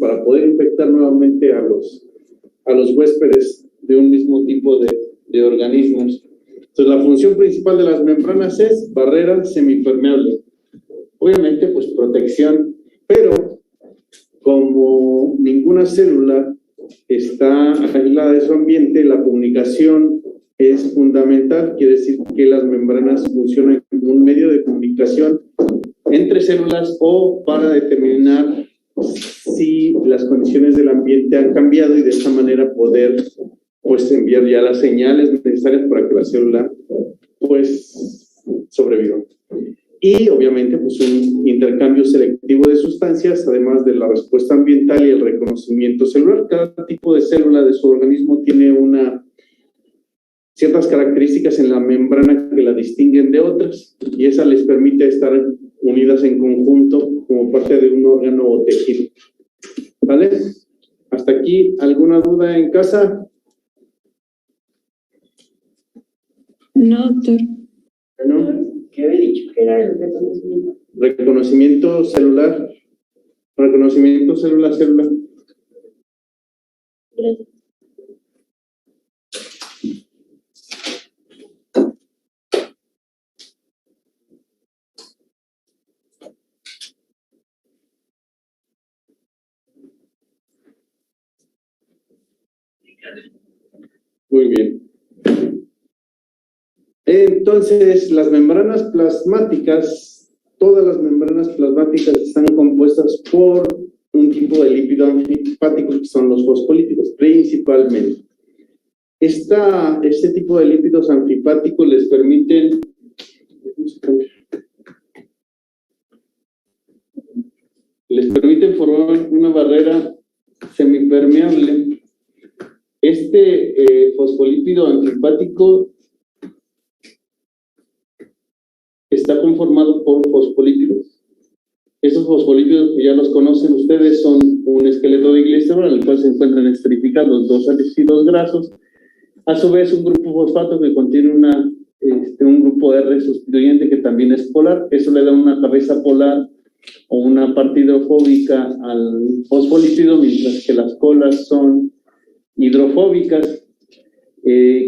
para poder infectar nuevamente a los huéspedes de un mismo tipo de organismos. Entonces, la función principal de las membranas es barrera semipermeable. Obviamente, pues protección, pero como ninguna célula está aislada de su ambiente, la comunicación es fundamental. Quiere decir que las membranas funcionan como un medio de comunicación entre células o para determinar si las condiciones del ambiente han cambiado y de esta manera poder pues enviar ya las señales necesarias para que la célula pues sobreviva. Y obviamente pues un intercambio selectivo de sustancias, además de la respuesta ambiental y el reconocimiento celular. Cada tipo de célula de su organismo tiene ciertas características en la membrana que la distinguen de otras, y esa les permite estar unidas en conjunto como parte de un órgano o tejido. ¿Vale? ¿Hasta aquí alguna duda en casa? No, doctor. ¿No? ¿Qué había dicho que era el reconocimiento? Reconocimiento celular. Reconocimiento célula. Gracias. Muy bien. Entonces, las membranas plasmáticas, todas las membranas plasmáticas están compuestas por un tipo de lípido anfipático que son los fosfolípidos, principalmente. Este tipo de lípidos anfipáticos les permiten formar una barrera semipermeable. Este fosfolípido anfipático está conformado por fosfolípidos. Esos fosfolípidos, que ya los conocen ustedes, son un esqueleto de glicerol en el cual se encuentran esterificados dos ácidos grasos. A su vez, un grupo fosfato que contiene un grupo R sustituyente que también es polar. Eso le da una cabeza polar o una parte hidrofóbica al fosfolípido, mientras que las colas son hidrofóbicas.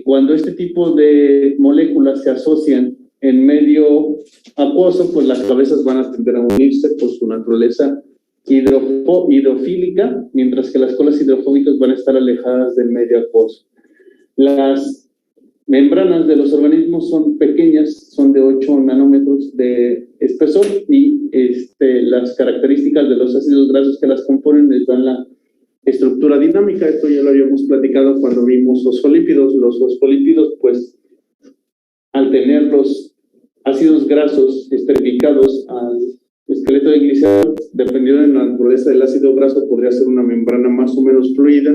Cuando este tipo de moléculas se asocian en medio acuoso, pues las cabezas van a tender a unirse por su naturaleza hidrofílica, mientras que las colas hidrofóbicas van a estar alejadas del medio acuoso. Las membranas de los organismos son pequeñas, son de 8 nanómetros de espesor, y las características de los ácidos grasos que las componen les dan la estructura dinámica. Esto ya lo habíamos platicado cuando vimos fosfolípidos. Los fosfolípidos, pues, al tener los ácidos grasos esterificados al esqueleto de glicerol, dependiendo de la naturaleza del ácido graso, podría ser una membrana más o menos fluida,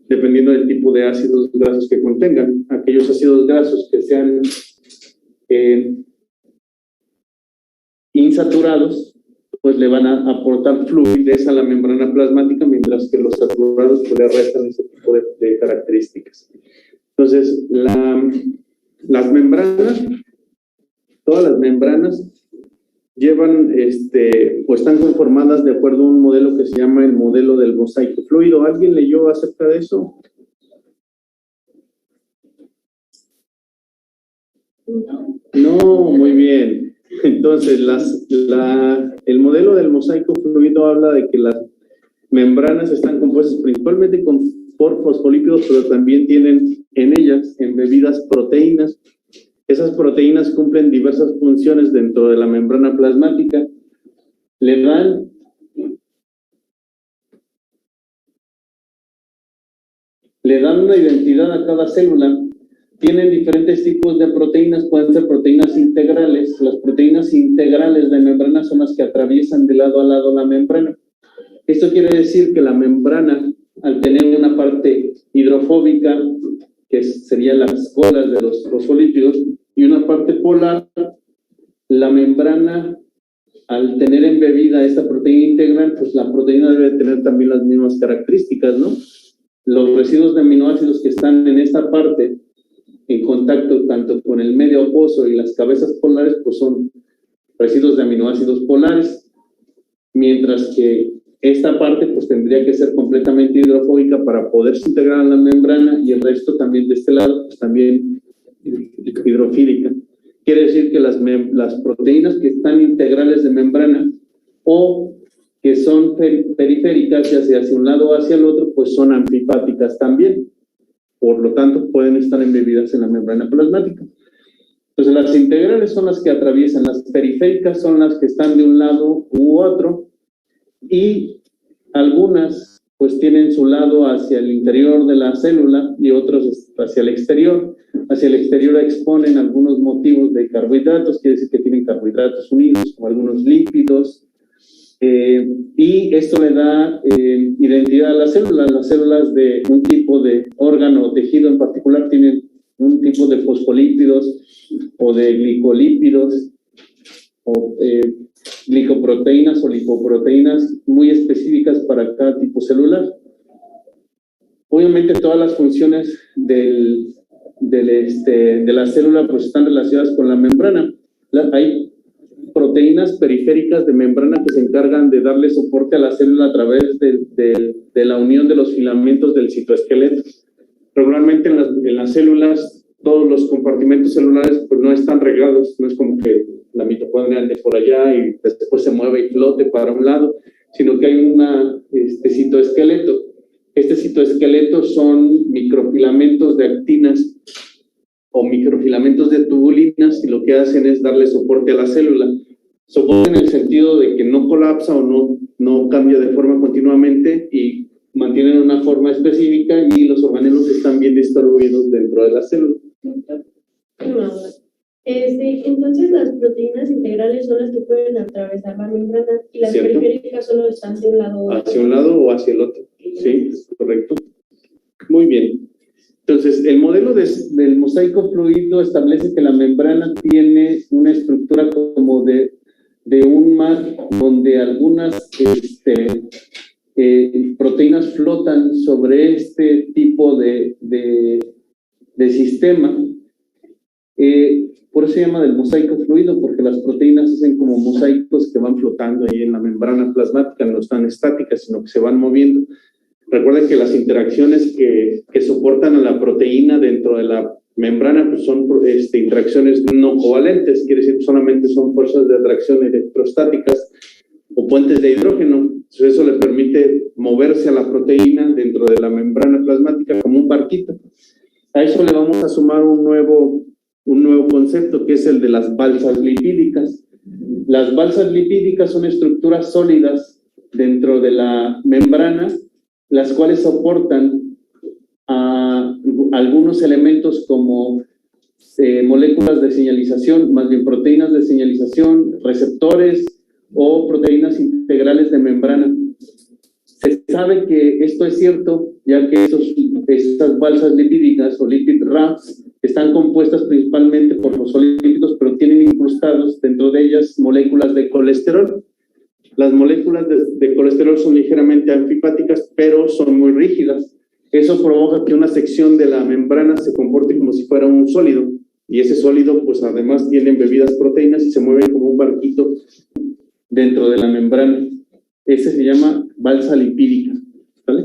dependiendo del tipo de ácidos grasos que contengan. Aquellos ácidos grasos que sean insaturados, pues le van a aportar fluidez a la membrana plasmática, mientras que los saturados pues le restan ese tipo de características. Entonces, las membranas, todas las membranas llevan, o están conformadas de acuerdo a un modelo que se llama el modelo del mosaico fluido. ¿Alguien leyó acerca de eso? No, muy bien. Entonces, el modelo del mosaico fluido habla de que las membranas están compuestas principalmente por fosfolípidos, pero también tienen en ellas embebidas proteínas. Esas proteínas cumplen diversas funciones dentro de la membrana plasmática. Le dan una identidad a cada célula. Tienen diferentes tipos de proteínas, pueden ser proteínas integrales. Las proteínas integrales de membrana son las que atraviesan de lado a lado la membrana. Esto quiere decir que la membrana, al tener una parte hidrofóbica, que serían las colas de los fosfolípidos, y una parte polar, la membrana, al tener embebida esta proteína integral, pues la proteína debe tener también las mismas características, ¿no? Los residuos de aminoácidos que están en esta parte, en contacto tanto con el medio acuoso y las cabezas polares, pues son residuos de aminoácidos polares, mientras que Esta parte pues tendría que ser completamente hidrofóbica para poderse integrar en la membrana, y el resto también de este lado pues también hidrofílica. Quiere decir que las proteínas que están integrales de membrana o que son periféricas, ya sea hacia un lado o hacia el otro, pues son anfipáticas también. Por lo tanto, pueden estar embebidas en la membrana plasmática. Entonces, las integrales son las que atraviesan, las periféricas son las que están de un lado u otro, y algunas pues tienen su lado hacia el interior de la célula y otros hacia el exterior. Hacia el exterior exponen algunos motivos de carbohidratos, quiere decir que tienen carbohidratos unidos, como algunos lípidos, y esto le da identidad a las células. Las células de un tipo de órgano o tejido en particular tienen un tipo de fosfolípidos o de glicolípidos o glicoproteínas o lipoproteínas muy específicas para cada tipo celular. Obviamente todas las funciones de la célula pues están relacionadas con la membrana. Hay proteínas periféricas de membrana que se encargan de darle soporte a la célula a través de la unión de los filamentos del citoesqueleto. Regularmente en las células todos los compartimentos celulares pues no están regados, no es como que la mitocondria ande por allá y después se mueve y flote para un lado, sino que hay citoesqueleto. Este citoesqueleto son microfilamentos de actinas o microfilamentos de tubulinas, y lo que hacen es darle soporte a la célula. Soporte en el sentido de que no colapsa o no cambia de forma continuamente, y mantienen una forma específica, y los organelos están bien distribuidos dentro de la célula. Entonces las proteínas integrales son las que pueden atravesar la membrana, y las ¿Cierto? periféricas solo están hacia un lado. Hacia un lado o hacia el otro. Sí, correcto. Muy bien. Entonces, el modelo del mosaico fluido establece que la membrana tiene una estructura como de un mar, donde algunas proteínas flotan sobre este tipo de sistema. Por eso se llama del mosaico fluido, porque las proteínas hacen como mosaicos que van flotando ahí en la membrana plasmática, no están estáticas, sino que se van moviendo. Recuerden que las interacciones que soportan a la proteína dentro de la membrana pues son interacciones no covalentes, quiere decir que solamente son fuerzas de atracción electrostáticas o puentes de hidrógeno. Entonces eso le permite moverse a la proteína dentro de la membrana plasmática como un barquito. A eso le vamos a sumar un nuevo concepto, que es el de las balsas lipídicas. Las balsas lipídicas son estructuras sólidas dentro de la membrana, las cuales soportan a algunos elementos como moléculas de señalización, más bien proteínas de señalización, receptores o proteínas integrales de membrana. Se sabe que esto es cierto, ya que estas balsas lipídicas o lipid rafts están compuestas principalmente por fosfolípidos, pero tienen incrustados dentro de ellas moléculas de colesterol. Las moléculas de colesterol son ligeramente anfipáticas, pero son muy rígidas. Eso provoca que una sección de la membrana se comporte como si fuera un sólido, y ese sólido pues además tiene embebidas proteínas y se mueve como un barquito dentro de la membrana. Ese se llama balsa lipídica, ¿vale?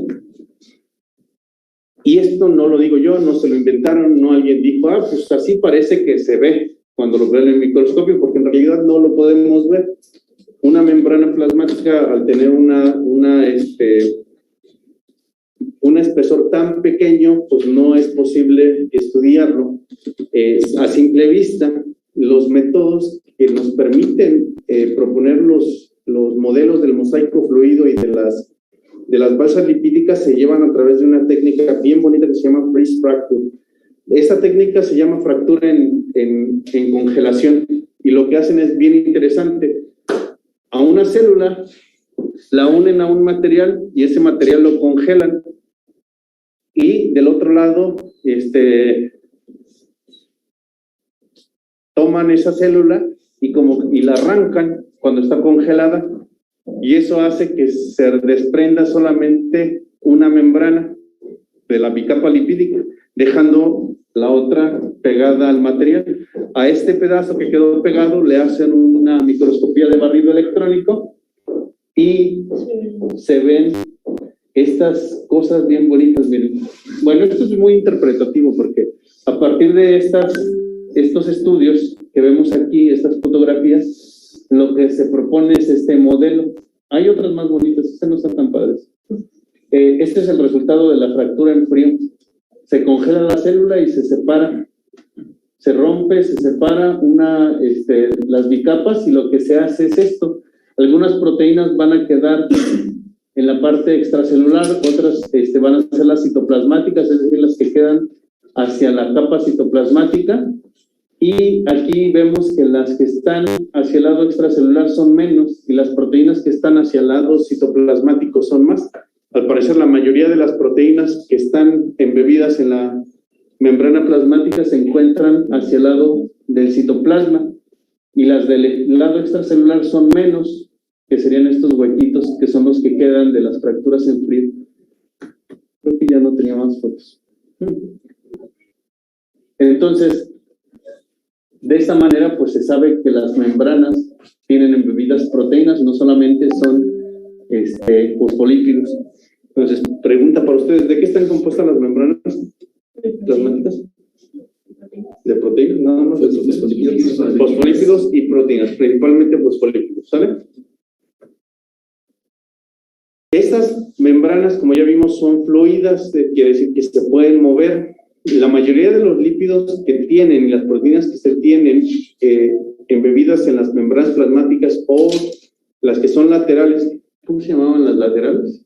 Y esto no lo digo yo, no se lo inventaron, no alguien dijo, pues así parece que se ve cuando lo ven en el microscopio, porque en realidad no lo podemos ver. Una membrana plasmática, al tener un espesor tan pequeño, pues no es posible estudiarlo a simple vista. Los métodos que nos permiten proponer los modelos del mosaico fluido y de las balsas lipídicas se llevan a través de una técnica bien bonita que se llama freeze fracture. Esta técnica se llama fractura en congelación, y lo que hacen es bien interesante. A una célula la unen a un material y ese material lo congelan, y del otro lado toman esa célula y la arrancan cuando está congelada, y eso hace que se desprenda solamente una membrana de la bicapa lipídica, dejando la otra pegada al material. A este pedazo que quedó pegado le hacen una microscopía de barrido electrónico y se ven estas cosas bien bonitas, miren. Bueno, esto es muy interpretativo porque a partir de estos estudios que vemos aquí, estas fotografías, lo que se propone es este modelo. Hay otras más bonitas, estas no están tan padres. Este es el resultado de la fractura en frío. Se congela la célula y se separa. Se rompe, se separa las bicapas y lo que se hace es esto. Algunas proteínas van a quedar en la parte extracelular, otras van a ser las citoplasmáticas, es decir, las que quedan hacia la capa citoplasmática. Y aquí vemos que las que están hacia el lado extracelular son menos y las proteínas que están hacia el lado citoplasmático son más. Al parecer, la mayoría de las proteínas que están embebidas en la membrana plasmática se encuentran hacia el lado del citoplasma y las del lado extracelular son menos, que serían estos huequitos que son los que quedan de las fracturas en frío. Creo que ya no tenía más fotos. Entonces, de esta manera, pues se sabe que las membranas tienen embebidas proteínas, no solamente son fosfolípidos. Entonces, pregunta para ustedes, ¿de qué están compuestas las membranas plasmáticas? De proteínas, nada más. Fosfolípidos y proteínas, principalmente fosfolípidos, ¿sale? Estas membranas, como ya vimos, son fluidas, quiere decir que se pueden mover. La mayoría de los lípidos que tienen y las proteínas que se tienen embebidas en las membranas plasmáticas o las que son laterales, ¿cómo se llamaban las laterales?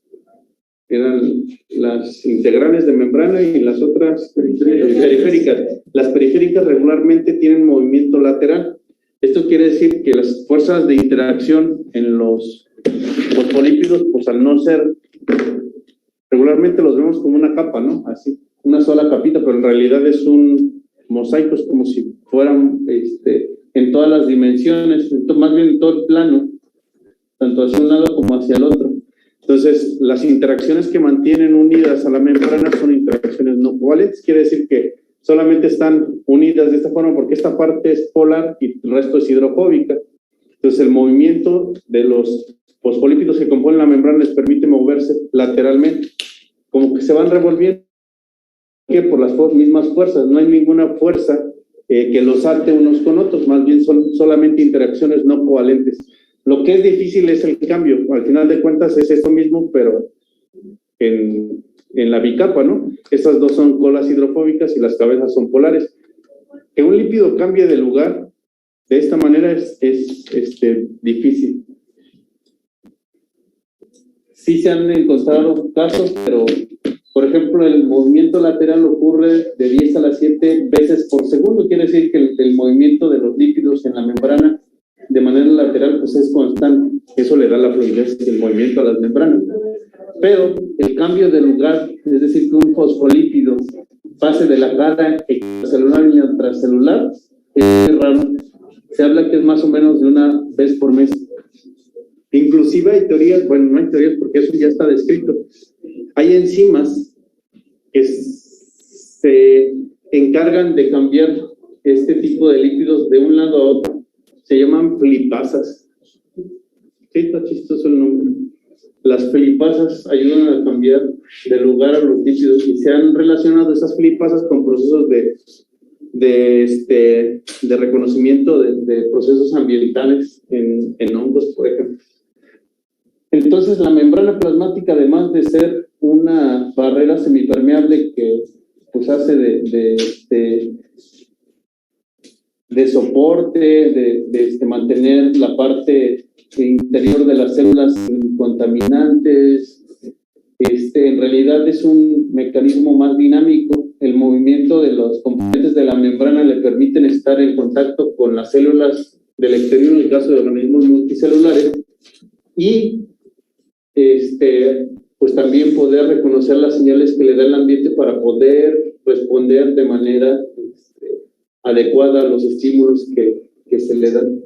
Eran las integrales de membrana y las otras periféricas. Las periféricas regularmente tienen movimiento lateral. Esto quiere decir que las fuerzas de interacción en los fosfolípidos, pues al no ser, regularmente los vemos como una capa, ¿no? Así, una sola capita, pero en realidad es un mosaico, es como si fueran en todas las dimensiones, más bien en todo el plano, tanto hacia un lado como hacia el otro. Entonces, las interacciones que mantienen unidas a la membrana son interacciones no covalentes, quiere decir que solamente están unidas de esta forma porque esta parte es polar y el resto es hidrofóbica. Entonces, el movimiento de los fosfolípidos que componen la membrana les permite moverse lateralmente, como que se van revolviendo por las mismas fuerzas, no hay ninguna fuerza que los ate unos con otros, más bien son solamente interacciones no covalentes. Lo que es difícil es el cambio, al final de cuentas es esto mismo, pero en la bicapa, ¿no? Estas dos son colas hidrofóbicas y las cabezas son polares. Que un lípido cambie de lugar de esta manera es difícil. Sí se han encontrado casos, pero, por ejemplo, el movimiento lateral ocurre de 10 a las 7 veces por segundo. Quiere decir que el movimiento de los lípidos en la membrana de manera lateral pues es constante. Eso le da la fluidez y el movimiento a las membranas. Pero el cambio de lugar, es decir, que un fosfolípido pase de la cara extracelular y intracelular, es muy raro. Se habla que es más o menos de una vez por mes. Inclusive hay teorías, bueno, no hay teorías porque eso ya está descrito. Hay enzimas que se encargan de cambiar este tipo de lípidos de un lado a otro. Se llaman filipasas. Sí, está chistoso el nombre. Las filipasas ayudan a cambiar de lugar a los lípidos y se han relacionado esas filipasas con procesos de reconocimiento de procesos ambientales en hongos, por ejemplo. Entonces, la membrana plasmática, además de ser una barrera semipermeable que pues hace de soporte, de mantener la parte interior de las células contaminantes, en realidad es un mecanismo más dinámico. El movimiento de los componentes de la membrana le permiten estar en contacto con las células del exterior, en el caso de organismos multicelulares, y pues también poder reconocer las señales que le da el ambiente para poder responder de manera adecuada a los estímulos que se le dan.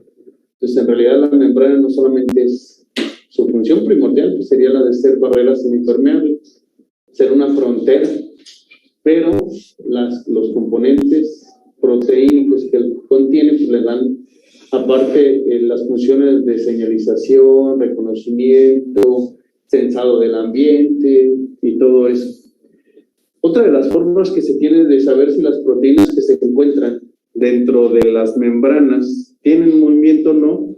Entonces, en realidad, la membrana no solamente es su función primordial, pues sería la de ser barrera semipermeable, ser una frontera, pero los componentes proteínicos que contiene pues le dan Aparte, las funciones de señalización, reconocimiento, sensado del ambiente y todo eso. Otra de las formas que se tiene de saber si las proteínas que se encuentran dentro de las membranas tienen movimiento o no,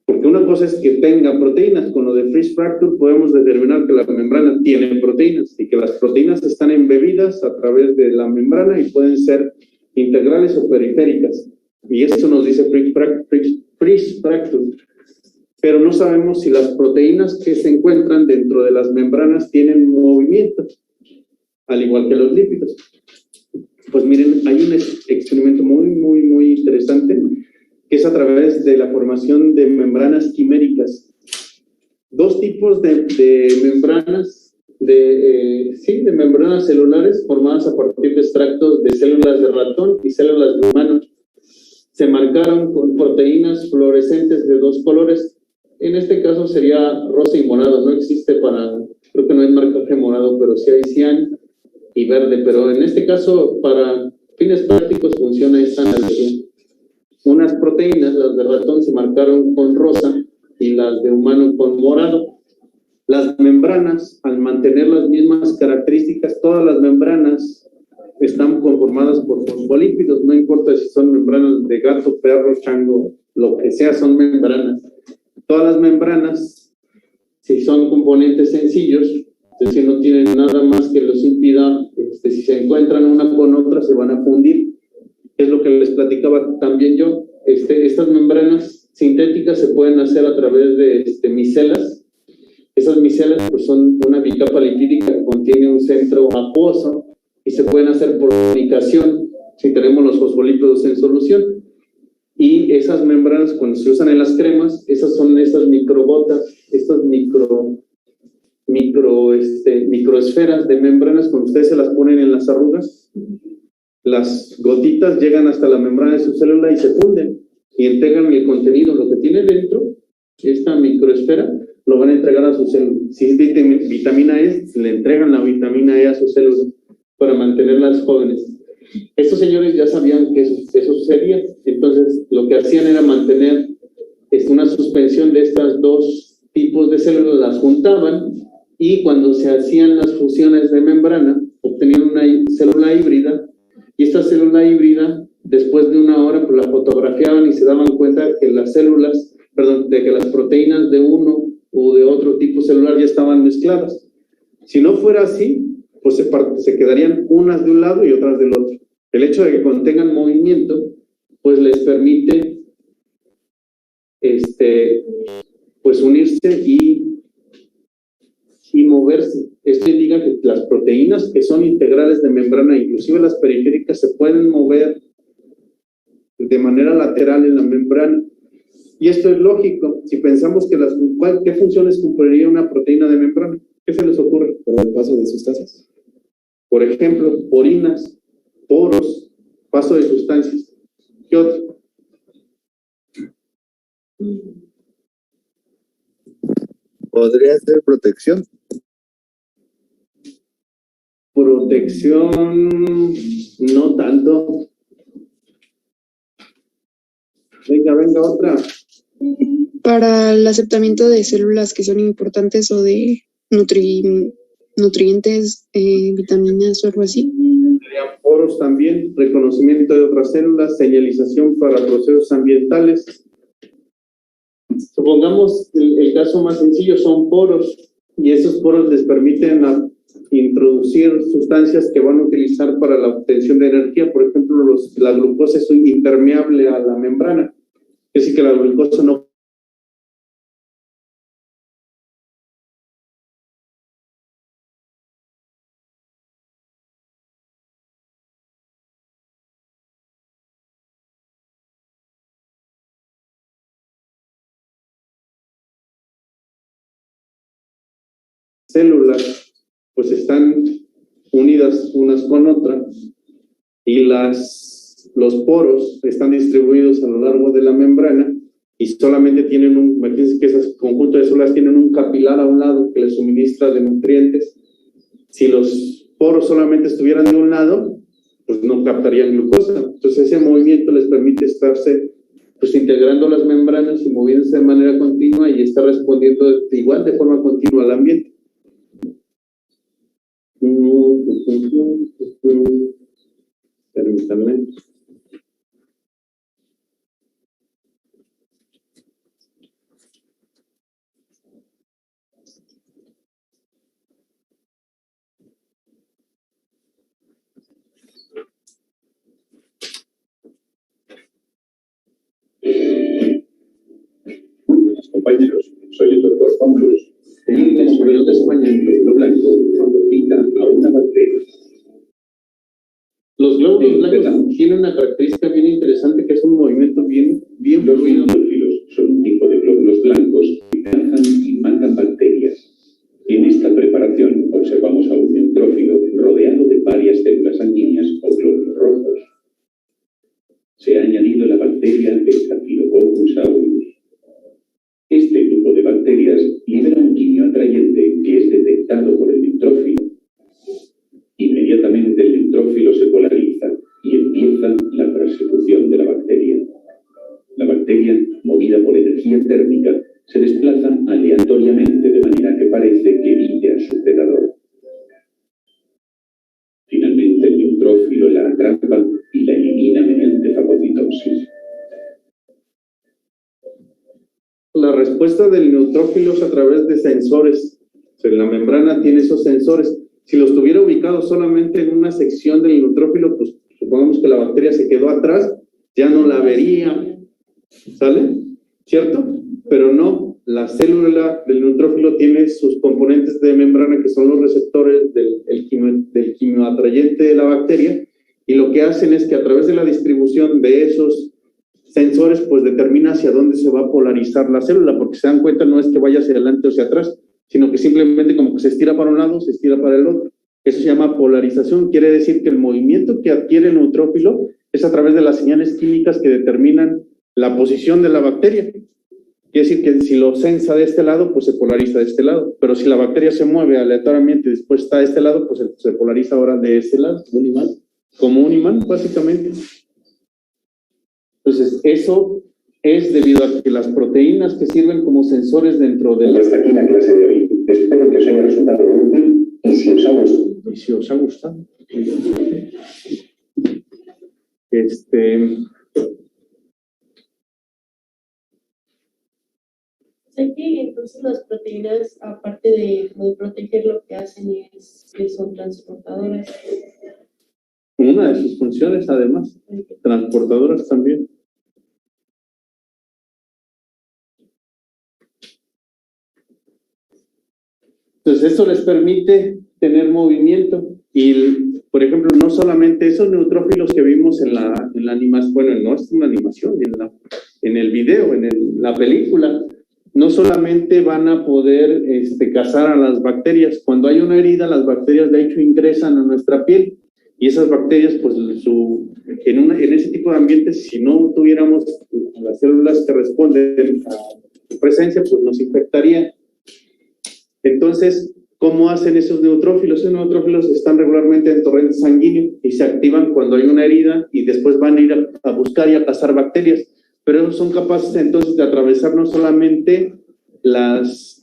porque una cosa es que tenga proteínas. Con lo de Frisch Fracture podemos determinar que la membrana tiene proteínas y que las proteínas están embebidas a través de la membrana y pueden ser integrales o periféricas. Y eso nos dice Frisch Fracture. Pero no sabemos si las proteínas que se encuentran dentro de las membranas tienen movimiento, al igual que los lípidos. Pues miren, hay un experimento muy interesante que es a través de la formación de membranas quiméricas. Dos tipos de membranas, de membranas celulares formadas a partir de extractos de células de ratón y células de humano. Se marcaron con proteínas fluorescentes de dos colores. En este caso sería rosa y morado. No existe creo que no hay marcaje morado, pero sí hay cian y verde. Pero en este caso, para fines prácticos, funciona esta analogía. Unas proteínas, las de ratón, se marcaron con rosa y las de humano con morado. Las membranas, al mantener las mismas características, todas las membranas están conformadas por fosfolípidos, no importa si son membranas de gato, perro, chango, lo que sea, son membranas. Todas las membranas, si son componentes sencillos, es decir, no tienen nada más que los impida, si se encuentran una con otra, se van a fundir. Es lo que les platicaba también yo. Estas membranas sintéticas se pueden hacer a través de micelas. Esas micelas pues, son una bicapa lipídica que contiene un centro acuoso y se pueden hacer por comunicación si tenemos los fosfolípidos en solución. Y esas membranas, cuando se usan en las cremas, esas son estas microgotas, estas microesferas de membranas. Cuando ustedes se las ponen en las arrugas, las gotitas llegan hasta la membrana de su célula y se funden y entregan el contenido, lo que tiene dentro, esta microesfera, lo van a entregar a su célula. Si es vitamina E, le entregan la vitamina E a su célula para mantenerlas jóvenes. Estos señores ya sabían que eso sucedía, entonces lo que hacían era mantener una suspensión de estas dos tipos de células, las juntaban y cuando se hacían las fusiones de membrana, obtenían una célula híbrida. Y esta célula híbrida, después de una hora, pues la fotografiaban y se daban cuenta que de que las proteínas de uno o de otro tipo celular ya estaban mezcladas. Si no fuera así, pues se quedarían unas de un lado y otras del otro. El hecho de que contengan movimiento, pues les permite pues unirse y moverse. Esto indica que las proteínas que son integrales de membrana, inclusive las periféricas, se pueden mover de manera lateral en la membrana. Y esto es lógico. Si pensamos que ¿qué funciones cumpliría una proteína de membrana? ¿Qué se les ocurre? Por el paso de sustancias. Por ejemplo, porinas, poros, paso de sustancias. ¿Qué otro? Podría ser protección. Protección, no tanto. Venga, otra. Para el aceptamiento de células que son importantes o de nutrientes, vitaminas o algo así. Poros también, reconocimiento de otras células, señalización para procesos ambientales. Supongamos el caso más sencillo son poros y esos poros les permiten introducir sustancias que van a utilizar para la obtención de energía. Por ejemplo, la glucosa es impermeable a la membrana, es decir que la glucosa no células pues están unidas unas con otras y los poros están distribuidos a lo largo de la membrana y solamente tienen imagínense que esos conjuntos de células tienen un capilar a un lado que les suministra de nutrientes. Si los poros solamente estuvieran de un lado, pues no captarían glucosa. Entonces ese movimiento les permite estarse pues integrando las membranas y moviéndose de manera continua y está respondiendo igual de forma continua al ambiente. Permítanme. Buenos compañeros, soy el doctor Juan Cruz. Como Sobre el glóbulo blanco, invita a una bacteria. Los glóbulos blancos tienen una característica bien interesante que es un movimiento bien Los fluido. neutrófilos son un tipo de glóbulos blancos que cazan y matan bacterias. En esta preparación observamos a un neutrófilo rodeado de varias células sanguíneas o glóbulos rojos. Se ha añadido la bacteria Staphylococcus aureus. Este grupo de bacterias libera un quimio atrayente que es detectado por el neutrófilo. Inmediatamente el neutrófilo se polariza y empieza la persecución de la bacteria. La bacteria, movida por energía térmica, se desplaza aleatoriamente de manera que parece que evite a su predador. Finalmente el neutrófilo la atrapa y la elimina mediante fagocitosis. La respuesta del neutrófilo es a través de sensores. O sea, la membrana tiene esos sensores. Si los tuviera ubicados solamente en una sección del neutrófilo, pues supongamos que la bacteria se quedó atrás, ya no la vería, ¿sale? ¿Cierto? Pero no, la célula del neutrófilo tiene sus componentes de membrana que son los receptores del quimio atrayente de la bacteria, y lo que hacen es que a través de la distribución de esos sensores, pues determina hacia dónde se va a polarizar la célula, porque se dan cuenta no es que vaya hacia adelante o hacia atrás, sino que simplemente como que se estira para un lado, se estira para el otro. Eso se llama polarización, quiere decir que el movimiento que adquiere el neutrófilo es a través de las señales químicas que determinan la posición de la bacteria. Quiere decir que si lo sensa de este lado, pues se polariza de este lado, pero si la bacteria se mueve aleatoriamente y después está de este lado, pues se polariza ahora de este lado, como un imán, básicamente. Entonces, eso es debido a que las proteínas que sirven como sensores dentro de Y hasta aquí la clase de hoy. Espero que os haya resultado útil y si os ha gustado. Sé que entonces las proteínas, aparte de proteger, lo que hacen es que son transportadoras. Una de sus funciones, además, transportadoras también. Entonces, eso les permite tener movimiento. Y, por ejemplo, no solamente esos neutrófilos que vimos en la animación, bueno, no es una animación, en el video, la película, no solamente van a poder cazar a las bacterias. Cuando hay una herida, las bacterias de hecho ingresan a nuestra piel. Y esas bacterias, pues, en ese tipo de ambientes, si no tuviéramos las células que responden a su presencia, pues nos infectaría. Entonces, ¿cómo hacen esos neutrófilos? Esos neutrófilos están regularmente en torrente sanguíneo y se activan cuando hay una herida y después van a ir a buscar y a cazar bacterias. Pero ellos son capaces entonces de atravesar no solamente los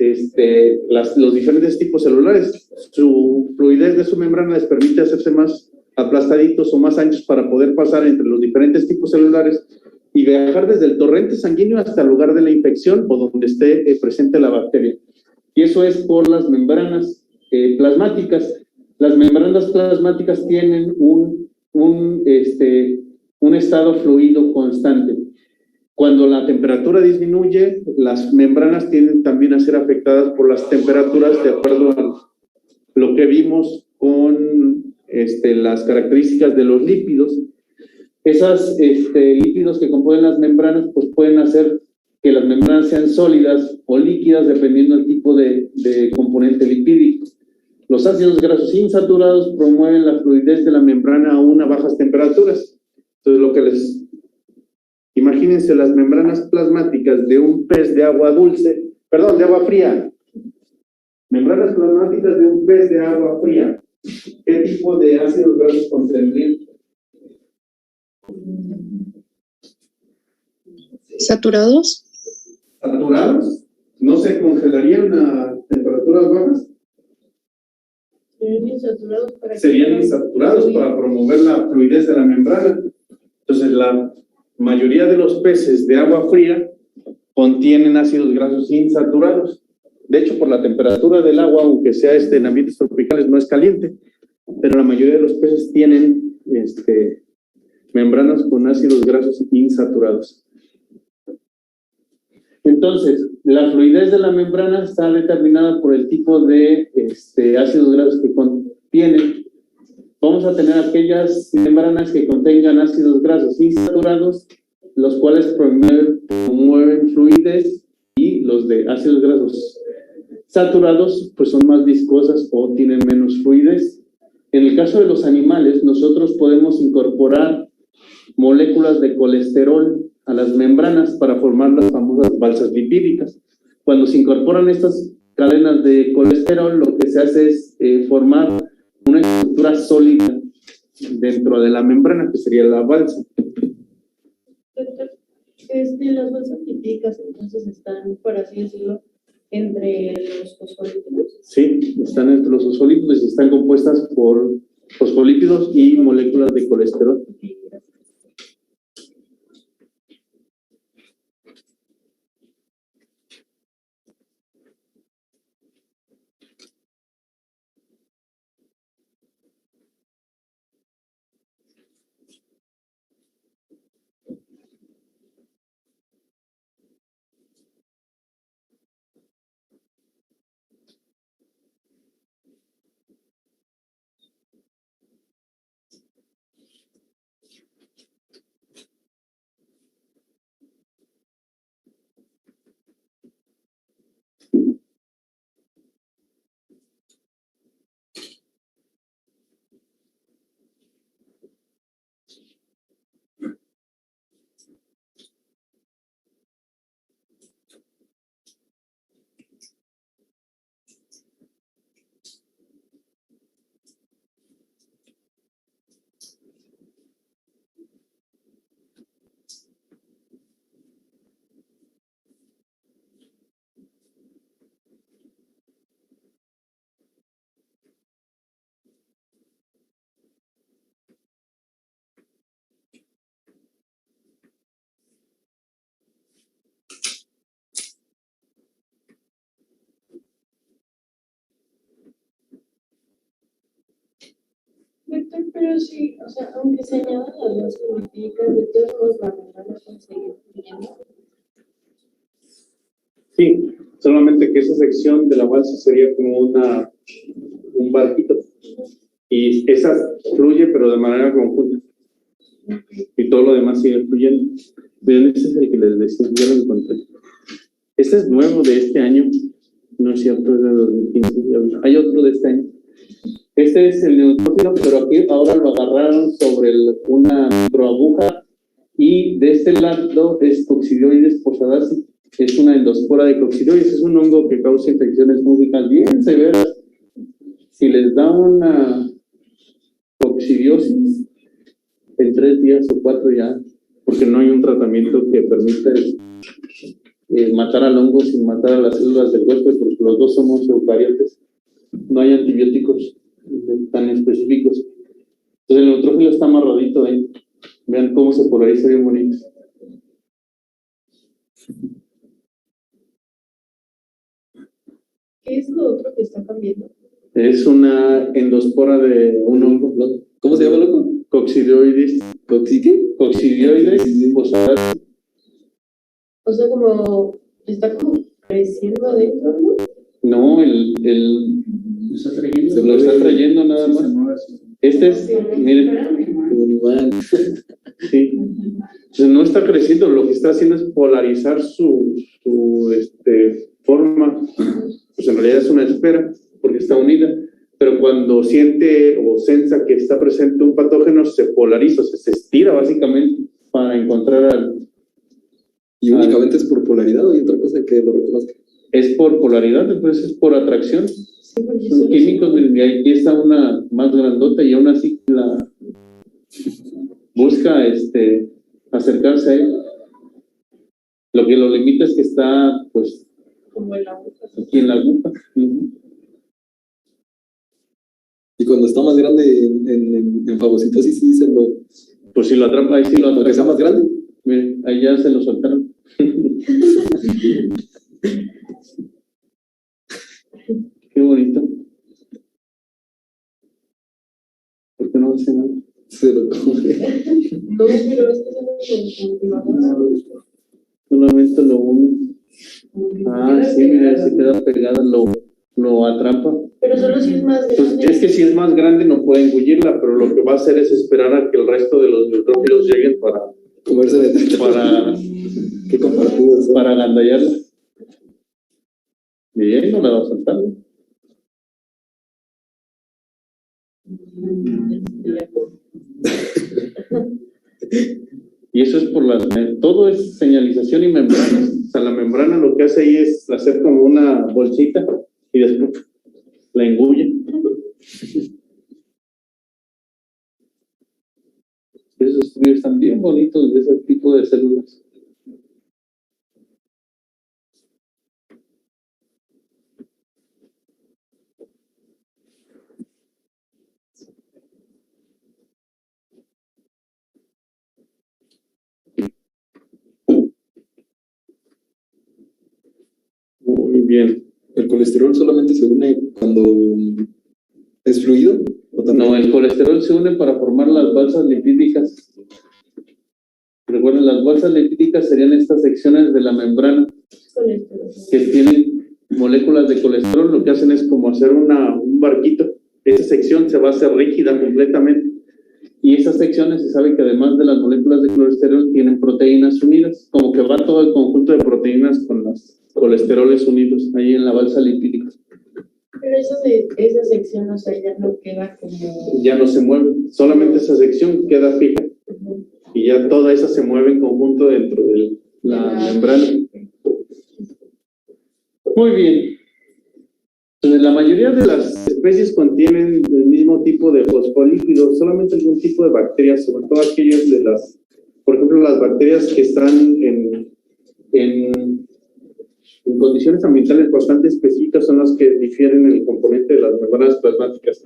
diferentes tipos celulares, su fluidez de su membrana les permite hacerse más aplastaditos o más anchos para poder pasar entre los diferentes tipos celulares y viajar desde el torrente sanguíneo hasta el lugar de la infección o donde esté presente la bacteria. Y eso es por las membranas plasmáticas. Las membranas plasmáticas tienen un estado fluido constante. Cuando la temperatura disminuye, las membranas tienden también a ser afectadas por las temperaturas de acuerdo a lo que vimos con las características de los lípidos. Esos lípidos que componen las membranas pues pueden hacer que las membranas sean sólidas o líquidas dependiendo del tipo de componente lipídico. Los ácidos grasos insaturados promueven la fluidez de la membrana aún a bajas temperaturas. Entonces, imagínense las membranas plasmáticas de un pez de agua de agua fría. Membranas plasmáticas de un pez de agua fría. ¿Qué tipo de ácidos grasos contendrían? ¿Saturados? Saturados, ¿no se congelarían a temperaturas bajas? Serían insaturados para que Serían puedan insaturados fluir. para promover la fluidez de la membrana. Entonces, la mayoría de los peces de agua fría contienen ácidos grasos insaturados. De hecho, por la temperatura del agua, aunque sea en ambientes tropicales, no es caliente, pero la mayoría de los peces tienen membranas con ácidos grasos insaturados. Entonces, la fluidez de la membrana está determinada por el tipo de ácidos grasos que contienen. Vamos a tener aquellas membranas que contengan ácidos grasos insaturados, los cuales promueven fluidez, y los de ácidos grasos saturados pues son más viscosas o tienen menos fluidez. En el caso de los animales, nosotros podemos incorporar moléculas de colesterol a las membranas para formar las famosas balsas lipídicas. Cuando se incorporan estas cadenas de colesterol, lo que se hace es formar una estructura sólida dentro de la membrana, que sería la balsa. Las bolsas lipídicas entonces están, por así decirlo, entre los fosfolípidos. Sí, están entre los fosfolípidos y están compuestas por fosfolípidos y moléculas de colesterol. Víctor, pero sí, o sea, aunque se añadan las bolsas lipídicas, de todos modos la membrana puede seguir fluyendo. Sí, solamente que esa sección de la balsa sería como un barquito. Y esa fluye, pero de manera conjunta. Y todo lo demás sigue fluyendo. Miren, este es el que les decía, yo lo encontré. Este es nuevo de este año. No es cierto, es de 2015. Hay otro de este año. Este es el neutrófilo, pero aquí ahora lo agarraron sobre una microaguja, y de este lado es Coccidioides posadaceae. Es una endospora de Coccidioides, es un hongo que causa infecciones fúngicas bien severas. Si les da una coccidiosis, en 3 días o 4 ya, porque no hay un tratamiento que permita matar al hongo sin matar a las células del huésped, porque los dos somos eucariotes. No hay antibióticos tan específicos. Entonces el neutrófilo está amarradito ahí. Vean cómo se polariza bien bonito. ¿Qué es lo otro que está cambiando? Es una endospora de un hongo. ¿Cómo se llama, loco? Coccidioides. ¿Qué? Coccidioides posadaceae. O sea, como está como creciendo adentro, ¿no? No, se lo está trayendo nada más. Este es, miren, Un igual. sí. Entonces no está creciendo, lo que está haciendo es polarizar su forma. Pues en realidad es una esfera, porque está unida. Pero cuando siente o sensa que está presente un patógeno, se polariza, se estira básicamente para encontrar ¿Y únicamente es por polaridad o hay otra cosa que lo reconozca? Es por polaridad, después es por atracción. Sí, porque Son químicos, miren, y aquí está una más grandota y aún así la busca acercarse a él. Lo que lo limita es que está, pues, como en la boca. aquí en la aguja. Ujú. Y cuando está más grande en fagocitosis, sí se lo. Pues si lo atrapa, ahí sí lo Aunque sea atrapa. más grande. Miren, ahí ya se lo soltaron. Qué bonito. ¿Por qué no hace nada? Se lo come. No, pero es que Solamente lo une. Ah, sí, mira, se queda pegada, lo atrapa. Pero solo si es más Pues grande. es que si es más grande no puede engullirla, pero lo que va a hacer es esperar a que el resto de los neutrófilos lleguen Comerse de para, Qué compartido eso. para agandallarla. Y ahí no la va a soltar, ¿no? Y eso es por todo es señalización y membranas. O sea, la membrana lo que hace ahí es hacer como una bolsita y después la engulle. Esos estudios están bien bonitos de ese tipo de células. Muy bien. ¿El colesterol solamente se une cuando es fluido? ¿O también? No, el colesterol se une para formar las bolsas lipídicas. Recuerden, las bolsas lipídicas serían estas secciones de la membrana que tienen moléculas de colesterol. Lo que hacen es como hacer un barquito. Esa sección se va a hacer rígida completamente. Y esas secciones se sabe que además de las moléculas de colesterol tienen proteínas unidas. Como que va todo el conjunto de proteínas con los colesteroles unidos ahí en la balsa lipídica. Pero esa sección, o sea, ya no queda como. Ya no se mueve. Solamente esa sección queda fija. Y ya toda esa se mueve en conjunto dentro de la membrana. Muy bien. Entonces, la mayoría de las especies contienen el mismo tipo de fosfolípido, solamente algún tipo de bacterias, sobre todo aquellas de por ejemplo, las bacterias que están en condiciones ambientales bastante específicas son las que difieren en el componente de las membranas plasmáticas.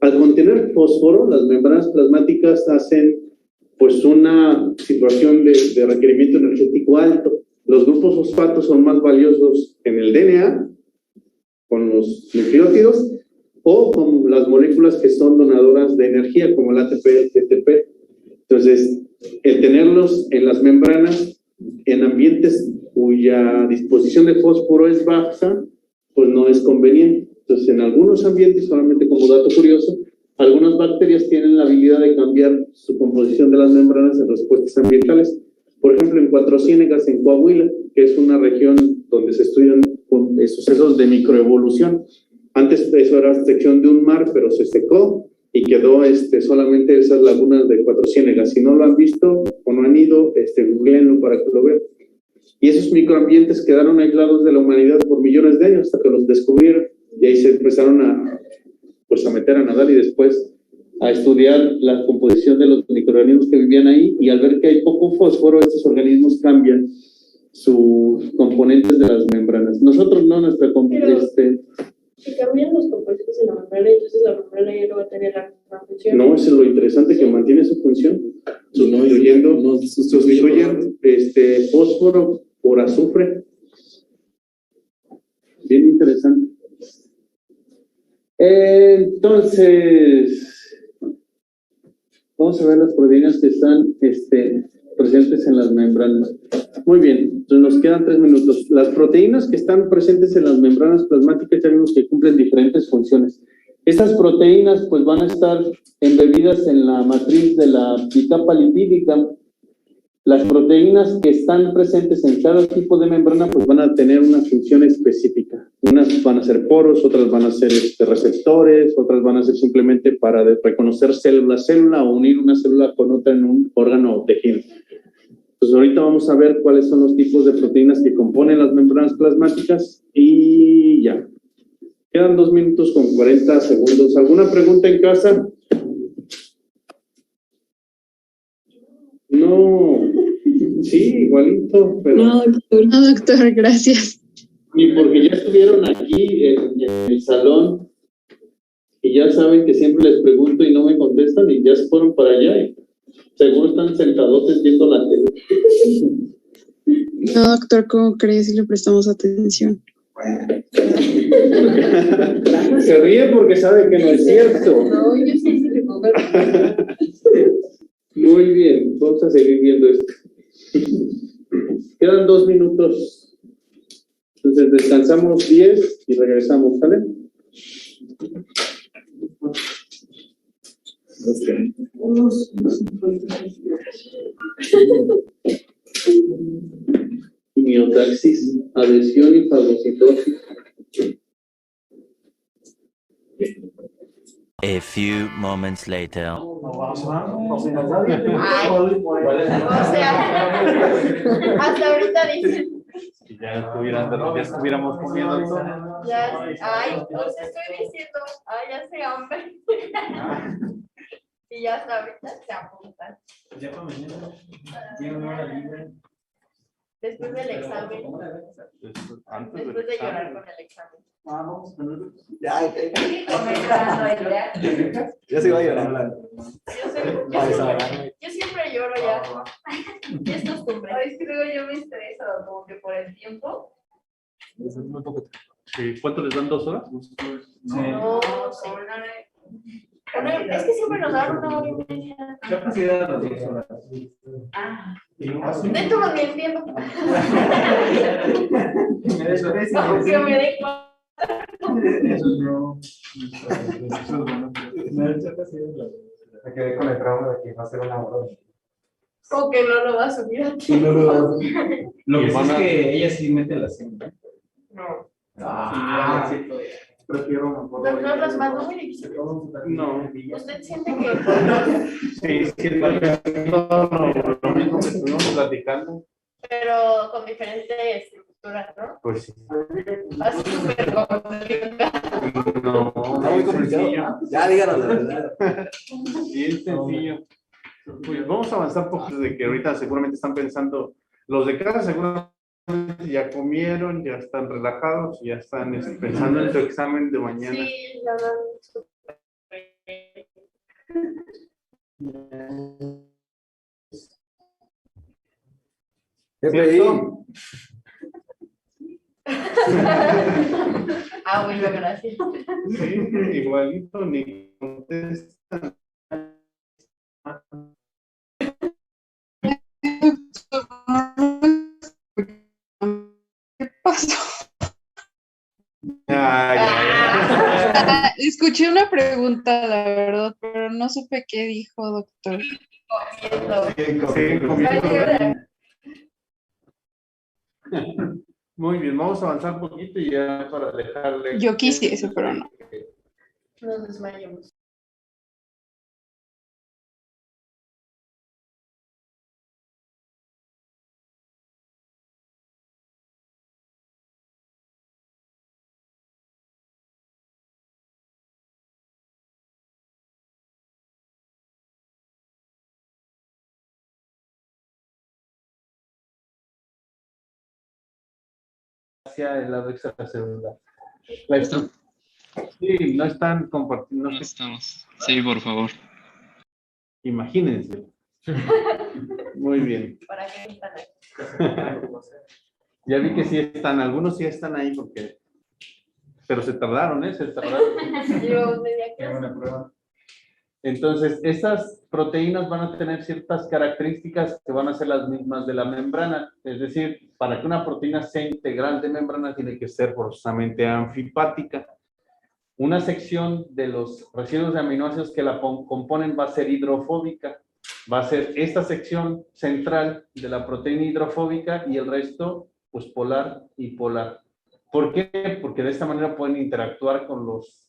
Al contener fósforo, las membranas plasmáticas hacen pues una situación de requerimiento energético alto. Los grupos fosfatos son más valiosos en el DNA, con los nucleótidos, o con las moléculas que son donadoras de energía, como el ATP y el GTP. Entonces, el tenerlos en las membranas, en ambientes cuya disposición de fósforo es baja, pues no es conveniente. Entonces, en algunos ambientes, solamente como dato curioso, algunas bacterias tienen la habilidad de cambiar su composición de las membranas en respuestas ambientales. Por ejemplo, en Cuatro Ciénegas, en Coahuila, que es una región donde se estudian sucesos de microevolución. Antes eso era sección de un mar, pero se secó y quedó solamente esas lagunas de Cuatro Ciénegas. Si no lo han visto o no han ido, googleenlo para que lo vean. Y esos microambientes quedaron aislados de la humanidad por millones de años hasta que los descubrieron. Y ahí se empezaron a meter a nadar y después a estudiar la composición de los microorganismos que vivían ahí, y al ver que hay poco fósforo, estos organismos cambian sus componentes de las membranas. Nosotros no, Si cambian los compuestos en la membrana, entonces la membrana ya no va a tener la misma función. No, eso es lo interesante, que mantiene su función, sustituyendo fósforo por azufre. Bien interesante. Entonces, vamos a ver las proteínas que están presentes en las membranas. Muy bien, entonces nos quedan 3 minutos. Las proteínas que están presentes en las membranas plasmáticas ya vimos que cumplen diferentes funciones. Estas proteínas pues van a estar embebidas en la matriz de la bicapa lipídica. Las proteínas que están presentes en cada tipo de membrana pues van a tener una función específica. Unas van a ser poros, otras van a ser receptores, otras van a ser simplemente para reconocer célula a célula o unir una célula con otra en un órgano o tejido. Entonces ahorita vamos a ver cuáles son los tipos de proteínas que componen las membranas plasmáticas y ya. Quedan 2 minutos con 40 segundos. ¿Alguna pregunta en casa? No. Sí, igualito, pero No, doctor. No, doctor, gracias. ni porque ya estuvieron aquí en el salón y ya saben que siempre les pregunto y no me contestan y ya se fueron para allá y seguro están sentados viendo la tele. No, doctor, ¿cómo crees si le prestamos atención? Se ríe porque sabe que no es cierto. No, yo sí hice que comer. Muy bien, vamos a seguir viendo esto. Quedan 2 minutos. Entonces descansamos 10 y regresamos, ¿sale? Miotaxis, adhesión y fagocitosis. A few moments later. Ay, o sea, hasta ahorita dicen, Si ya estuviéramos comiendo todo. ya, ay, os estoy diciendo, ay, ya sé hambre. Y ya hasta ahorita se apuntan. Ya para mañana. Tiene una hora libre. Después del examen, después de llorar con el examen. Ya se va a llorar. Yo siempre lloro ya. Ya es costumbre. Es que luego yo me estreso, como que por el tiempo. Sí, ¿cuánto les dan? 2 horas? No, es que siempre nos dan 1 hora y media. Yo considero las 2 horas. Ah. Dentro lo que entiendo. Me desprecio. Aunque me dé cuenta. Eso no. Me quedé con el trauma de que va a ser una hora. Como que no lo va a subir a ti. Lo que Y sí van es a- que ella sí mete la cinta. No. Prefiero mejor. Doctor, los mandó muy difícil. No. ¿Usted siente que por los- Sí, sí, lo mismo que estuvimos platicando. pero con diferente estructura, ¿no? Pues sí. Así súper complicado. No, Está muy complicado. Ya díganos la verdad. bien sencillo. Pues vamos a avanzar poco desde que ahorita seguramente están pensando, los de casa seguramente ya comieron, ya están relajados, ya están pensando en su examen de mañana. Sí, la verdad. ¿Cierto? Ah, bueno, gracias. Sí, igualito, ni contestan. ¿Qué pasó? Ay, Escuché una pregunta, la verdad, pero no supe qué dijo, doctor. sí, comiendo. Muy bien, vamos a avanzar un poquito y ya para dejarle. Yo quisiese, pero no. Nos desmayamos. Hacia el lado extracelular. Sí, no están compartiendo. No sé. Estamos. Sí, por favor. Imagínense. Muy bien. ¿Para qué están ahí? Ya vi que sí están, algunos sí están ahí porque. Pero se tardaron, ¿eh? Se tardaron. Yo media Tengo una clase. prueba. Entonces, estas proteínas van a tener ciertas características que van a ser las mismas de la membrana. Es decir, para que una proteína sea integral de membrana, tiene que ser forzosamente anfipática. Una sección de los residuos de aminoácidos que la componen va a ser hidrofóbica. Va a ser esta sección central de la proteína hidrofóbica y el resto, pues polar y polar. ¿Por qué? Porque de esta manera pueden interactuar con los.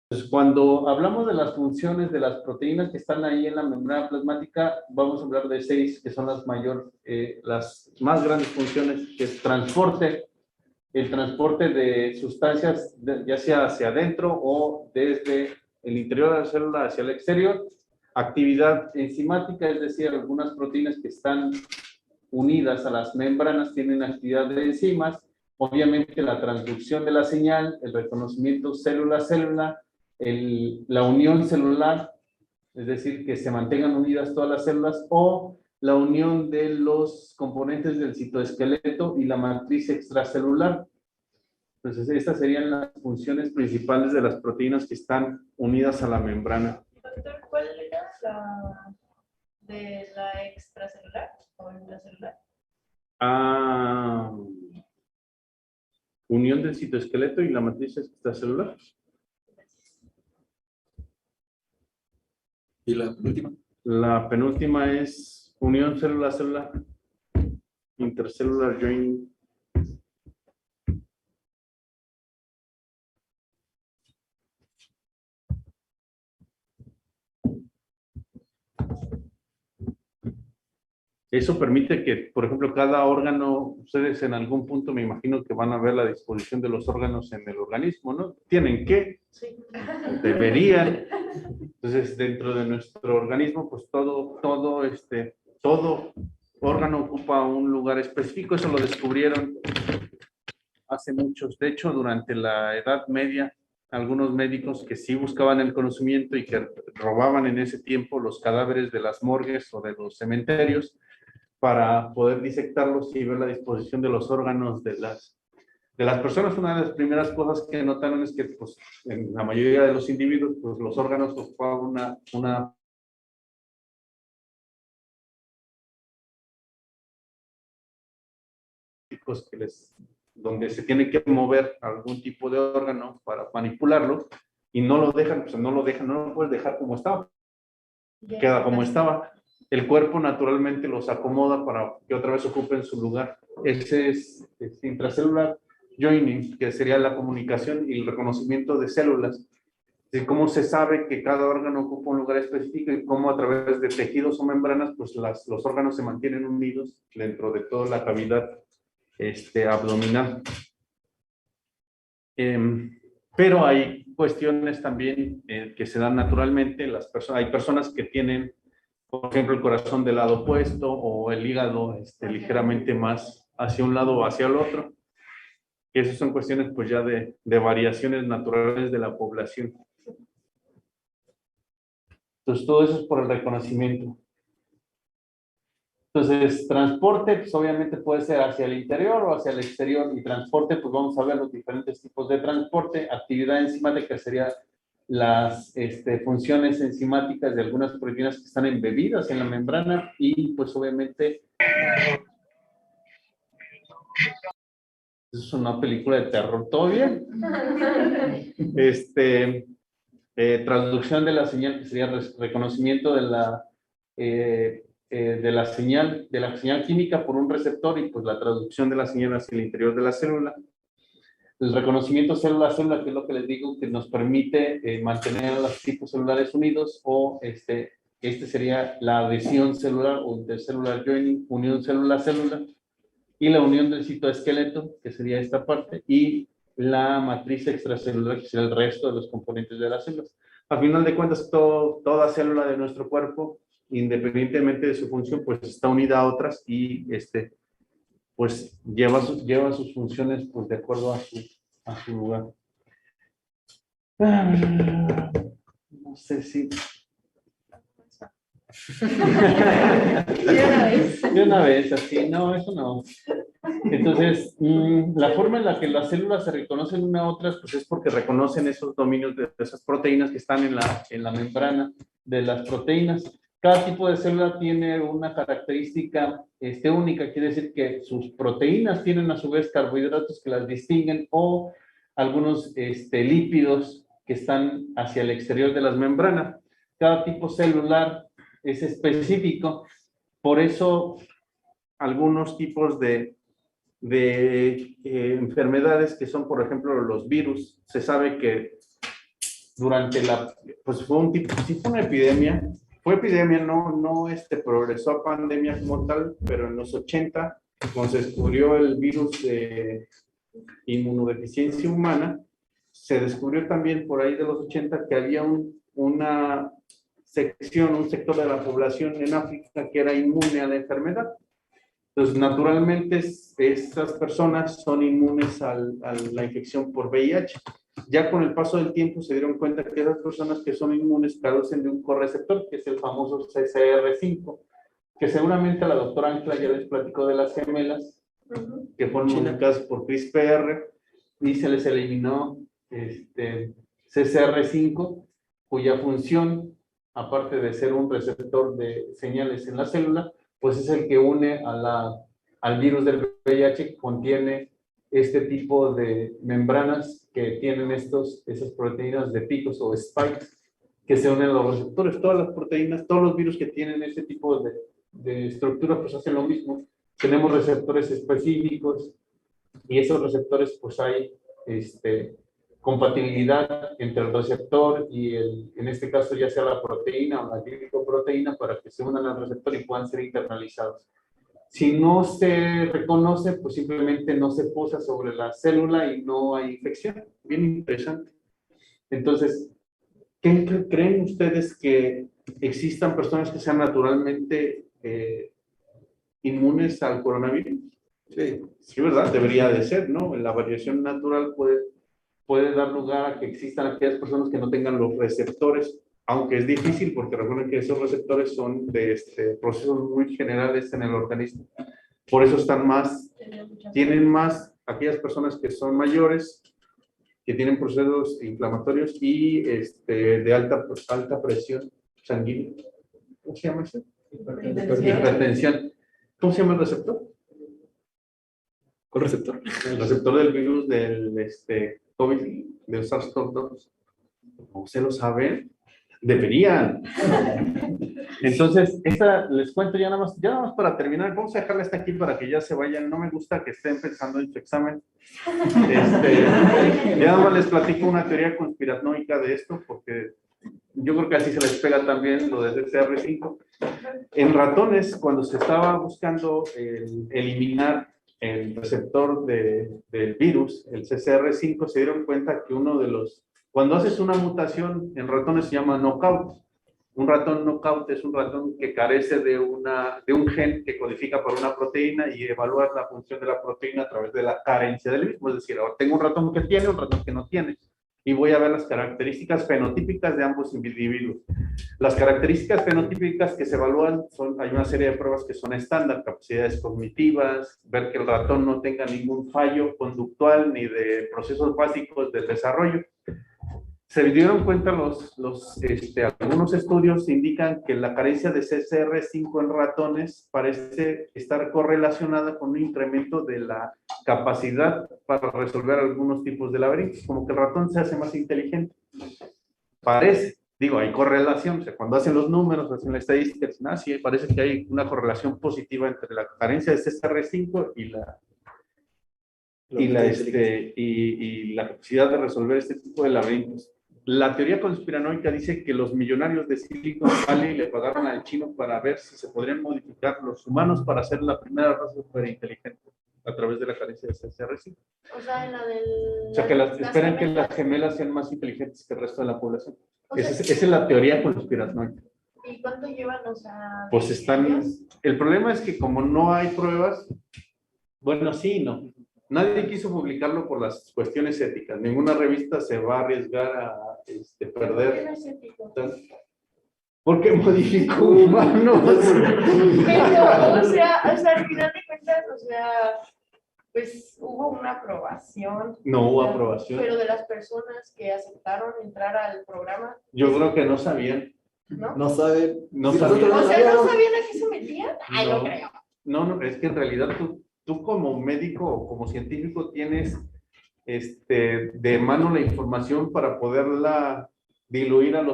Entonces, cuando hablamos de las funciones de las proteínas que están ahí en la membrana plasmática, vamos a hablar de 6 que son las más grandes funciones, que es el transporte de sustancias, ya sea hacia adentro o desde el interior de la célula hacia el exterior. Actividad enzimática, es decir, algunas proteínas que están unidas a las membranas tienen actividad de enzimas. Obviamente la transducción de la señal, el reconocimiento célula-célula, la unión celular, es decir, que se mantengan unidas todas las células, o la unión de los componentes del citoesqueleto y la matriz extracelular. Entonces, estas serían las funciones principales de las proteínas que están unidas a la membrana. Doctor, ¿cuál era la de la extracelular o intracelular? Unión del citoesqueleto y la matriz extracelular. ¿Y la última? La penúltima es unión célula-célula, intercellular joining. Eso permite que, por ejemplo, cada órgano, ustedes en algún punto me imagino que van a ver la disposición de los órganos en el organismo, ¿no? Tienen que, Sí. deberían. Entonces, dentro de nuestro organismo, pues todo órgano ocupa un lugar específico. Eso lo descubrieron hace muchos. De hecho, durante la Edad Media, algunos médicos que sí buscaban el conocimiento y que robaban en ese tiempo los cadáveres de las morgues o de los cementerios para poder disectarlos y ver la disposición de los órganos de las personas. Una de las primeras cosas que notaron es que, pues, en la mayoría de los individuos, pues, los órganos ocupaban una donde se tiene que mover algún tipo de órgano para manipularlo y no lo dejan, pues no lo puedes dejar como estaba, queda como estaba. El cuerpo naturalmente los acomoda para que otra vez ocupen su lugar. Ese es intracelular joining, que sería la comunicación y el reconocimiento de células. De cómo se sabe que cada órgano ocupa un lugar específico y cómo a través de tejidos o membranas, pues los órganos se mantienen unidos dentro de toda la cavidad abdominal. Pero hay cuestiones también que se dan naturalmente. Hay personas que tienen, por ejemplo, el corazón del lado opuesto o el hígado ligeramente más hacia un lado o hacia el otro. Y esas son cuestiones pues ya de variaciones naturales de la población. Entonces todo eso es por el reconocimiento. Entonces transporte pues obviamente puede ser hacia el interior o hacia el exterior, y transporte pues vamos a ver los diferentes tipos de transporte. Actividad enzimática sería las funciones enzimáticas de algunas proteínas que están embebidas en la membrana, y pues obviamente es una película de terror. ¿Todo bien? Traducción de la señal, que sería reconocimiento de la señal química por un receptor, y pues la traducción de la señal hacia el interior de la célula. El reconocimiento célula a célula, que es lo que les digo, que nos permite mantener a los tipos celulares unidos, o sería la adhesión celular o intercellular joining, unión célula a célula, y la unión del citoesqueleto, que sería esta parte, y la matriz extracelular, que sería el resto de los componentes de las células. A final de cuentas, toda célula de nuestro cuerpo, independientemente de su función, pues está unida a otras, y pues lleva sus funciones pues de acuerdo a su lugar. No sé si... De una vez, así, no, eso no. Entonces, la forma en la que las células se reconocen una a otras, pues es porque reconocen esos dominios de esas proteínas que están en la membrana de las proteínas. Cada tipo de célula tiene una característica única, quiere decir que sus proteínas tienen a su vez carbohidratos que las distinguen, o algunos lípidos que están hacia el exterior de las membranas. Cada tipo celular es específico, por eso algunos tipos de enfermedades que son, por ejemplo, los virus, se sabe que durante pues fue una epidemia. Fue epidemia, no progresó a pandemia como tal, pero en los 80, cuando se descubrió el virus de inmunodeficiencia humana, se descubrió también por ahí de los 80 que había una sección, un sector de la población en África que era inmune a la enfermedad. Entonces, naturalmente, estas personas son inmunes a la infección por VIH. Ya con el paso del tiempo se dieron cuenta que esas personas que son inmunes carecen de un correceptor, que es el famoso CCR5, que seguramente la doctora Ángela ya les platicó de las gemelas, que fueron modificadas por CRISPR, y se les eliminó CCR5, cuya función, aparte de ser un receptor de señales en la célula, pues es el que une al virus del VIH, que contiene este tipo de membranas que tienen esas proteínas de picos o spikes que se unen a los receptores. Todas las proteínas, todos los virus que tienen este tipo de estructura, pues hacen lo mismo. Tenemos receptores específicos y esos receptores, pues hay compatibilidad entre el receptor y en este caso ya sea la proteína o la glicoproteína para que se unan al receptor y puedan ser internalizados. Si no se reconoce, pues simplemente no se posa sobre la célula y no hay infección. Bien interesante. Entonces, ¿creen ustedes que existan personas que sean naturalmente inmunes al coronavirus? Sí, ¿verdad? Debería de ser, ¿no? La variación natural puede dar lugar a que existan aquellas personas que no tengan los receptores, aunque es difícil porque recuerden que esos receptores son de procesos muy generales en el organismo. Por eso tienen más aquellas personas que son mayores, que tienen procesos inflamatorios y de alta presión sanguínea. ¿Cómo se llama eso? Hipertensión. ¿Cómo se llama el receptor? ¿Cuál receptor? El receptor del virus del COVID, del SARS-CoV-2. ¿No se lo saben? Deberían. Entonces, les cuento ya nada más para terminar. Vamos a dejarla hasta aquí para que ya se vayan. No me gusta que estén pensando en su examen. Ya nada más les platico una teoría conspiranoica de esto, porque yo creo que así se les pega también lo del CR5. En ratones, cuando se estaba buscando eliminar el receptor del virus, el CCR5, se dieron cuenta que cuando haces una mutación en ratones se llama knockout. Un ratón knockout es un ratón que carece de un gen que codifica por una proteína y evaluar la función de la proteína a través de la carencia del mismo. Es decir, ahora tengo un ratón que tiene, un ratón que no tiene. Y voy a ver las características fenotípicas de ambos individuos. Las características fenotípicas que se evalúan hay una serie de pruebas que son estándar: capacidades cognitivas, ver que el ratón no tenga ningún fallo conductual ni de procesos básicos del desarrollo. Se dieron cuenta algunos estudios indican que la carencia de CCR5 en ratones parece estar correlacionada con un incremento de la capacidad para resolver algunos tipos de laberintos, como que el ratón se hace más inteligente. Parece, hay correlación, o sea, cuando hacen los números, hacen la estadística, dicen, sí, parece que hay una correlación positiva entre la carencia de CCR5 y la capacidad de resolver este tipo de laberintos. La teoría conspiranoica dice que los millonarios de Silicon Valley le pagaron al chino para ver si se podrían modificar los humanos para ser la primera raza superinteligente a través de la carencia de CCR5. O sea, esperan que las gemelas sean más inteligentes que el resto de la población. Esa es la teoría conspiranoica. ¿Y cuánto llevan? O sea, pues el problema es que como no hay pruebas, bueno, sí, no. Nadie quiso publicarlo por las cuestiones éticas. Ninguna revista se va a arriesgar a perder. ¿Por qué no es ético? Porque modificó humanos. Pero, o sea, al final de cuentas, pues hubo una aprobación. No hubo aprobación. Pero de las personas que aceptaron entrar al programa. Yo creo que no sabían. ¿No? No saben. No sabían. O sea, ¿no sabían a qué se metían? Ay, no creo. No, es que en realidad tú como médico o como científico tienes de mano la información para poderla diluir a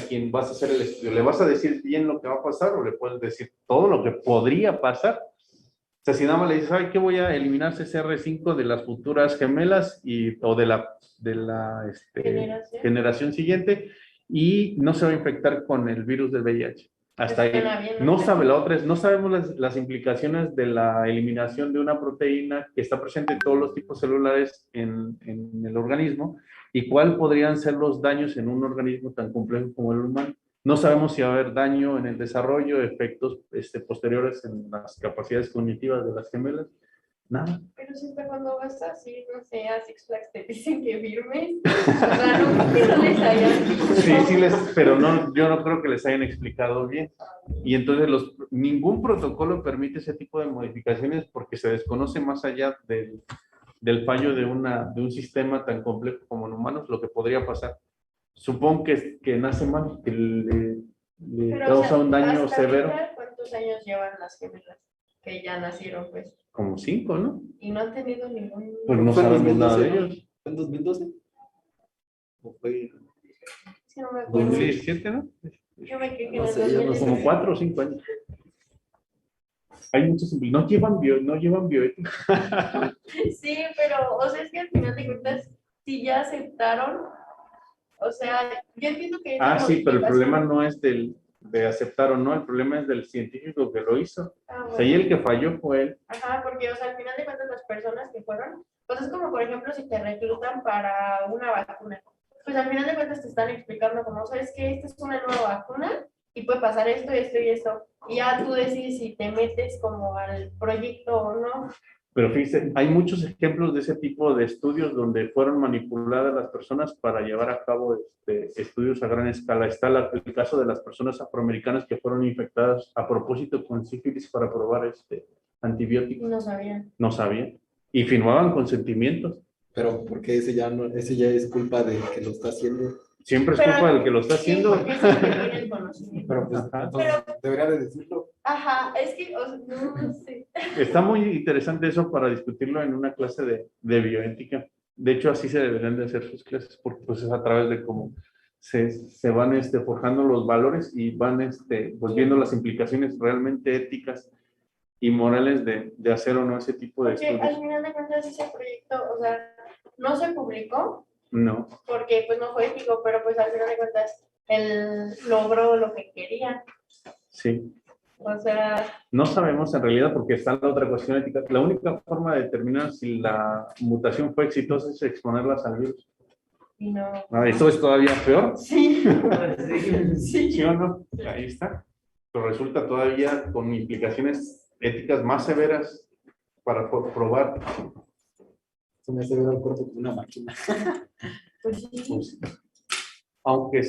quien vas a hacer el estudio. ¿Le vas a decir bien lo que va a pasar o le puedes decir todo lo que podría pasar? O sea, si nada más le dices, ¿qué voy a eliminar CCR5 de las futuras gemelas o de la generación siguiente? Y no se va a infectar con el virus del VIH. Hasta ahí. Suena bien, No sabe, la otra es, no sabemos las implicaciones de la eliminación de una proteína que está presente en todos los tipos celulares en el organismo y cuál podrían ser los daños en un organismo tan complejo como el humano. No sabemos si va a haber daño en el desarrollo, efectos posteriores en las capacidades cognitivas de las gemelas. Nada. Pero siempre cuando vas así, no sé, a Six Flags te dicen que firmes. O sea, no, que no les hayan dicho. Sí, pero no, yo no creo que les hayan explicado bien. Y entonces ningún protocolo permite ese tipo de modificaciones porque se desconoce más allá del fallo de un sistema tan complejo como en humanos, lo que podría pasar. Supongo que nace mal, que le Pero, causa o sea, un daño hasta severo. ahorita, ¿cuántos años llevan las gemelas que ya nacieron, pues? Como 5, ¿no? Y no han tenido ningún... Pues no Fue en sabemos nada de 2012, ¿no? ellos. ¿Fue en 2012? ¿O fue? Es que no me acuerdo. 2017, ¿no? Yo me quedé No en el sé, yo no sé. 2017. Como 4 o 5 años. Hay muchos, no llevan bioética. Sí, pero, o sea, es que al final de cuentas, si ya aceptaron, o sea, yo entiendo que... esa Sí, pero el modificación- problema no es de aceptar o no, el problema es del científico que lo hizo. Ah, O sea, y el que falló fue él. Ajá, porque, o sea, al final de cuentas las personas que fueron, pues es como, por ejemplo, si te reclutan para una vacuna, pues al final de cuentas te están explicando como, ¿sabes qué? Esta es una nueva vacuna y puede pasar esto, esto y esto. Y ya tú decides si te metes como al proyecto o no. Pero fíjense, hay muchos ejemplos de ese tipo de estudios donde fueron manipuladas las personas para llevar a cabo estudios a gran escala. Está el caso de las personas afroamericanas que fueron infectadas a propósito con sífilis para probar Y antibióticos. no sabían. No sabían. Y firmaban consentimientos. Pero porque ese ya es culpa del que lo está haciendo. Siempre es Pero- culpa del que lo está Sí, haciendo. porque es el que tiene el conocimiento. Pero pues Ajá. entonces debería de decirlo. Ajá, es que, o sea, no sé. Está muy interesante eso para discutirlo en una clase de bioética. De hecho, así se deberían de hacer sus clases, porque pues es a través de cómo se van forjando los valores y van pues viendo las implicaciones realmente éticas y morales de hacer o no ese tipo de Porque al estudios. final de cuentas ese proyecto, o sea, no se publicó No. porque pues no fue ético, pero pues al final de cuentas él logró lo que quería. Sí. O sea, No sabemos en realidad porque está la otra cuestión ética. La única forma de determinar si la mutación fue exitosa es exponerlas al virus. y no. Eso es todavía peor. Sí. ¿Sí Sí. o no? Ahí está. Pero resulta todavía con implicaciones éticas más severas para probar. Se me hace ver al cuerpo como una máquina. Pues sí. Pues, aunque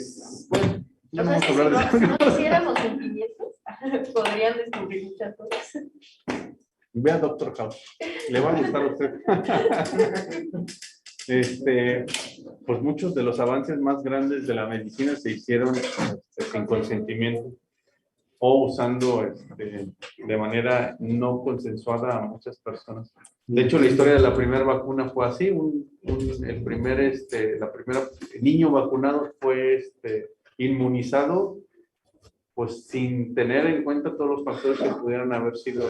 bueno, O no sea, vamos es a que hablar si de no hiciéramos sentimientos, podrían descubrir muchas cosas. Vea Doctor House. Le va a gustar a usted. Pues muchos de los avances más grandes de la medicina se hicieron sin consentimiento o usando de manera no consensuada a muchas personas. De hecho, la historia de la primera vacuna fue así. El primer niño vacunado fue inmunizado, pues sin tener en cuenta todos los factores que pudieran haber sido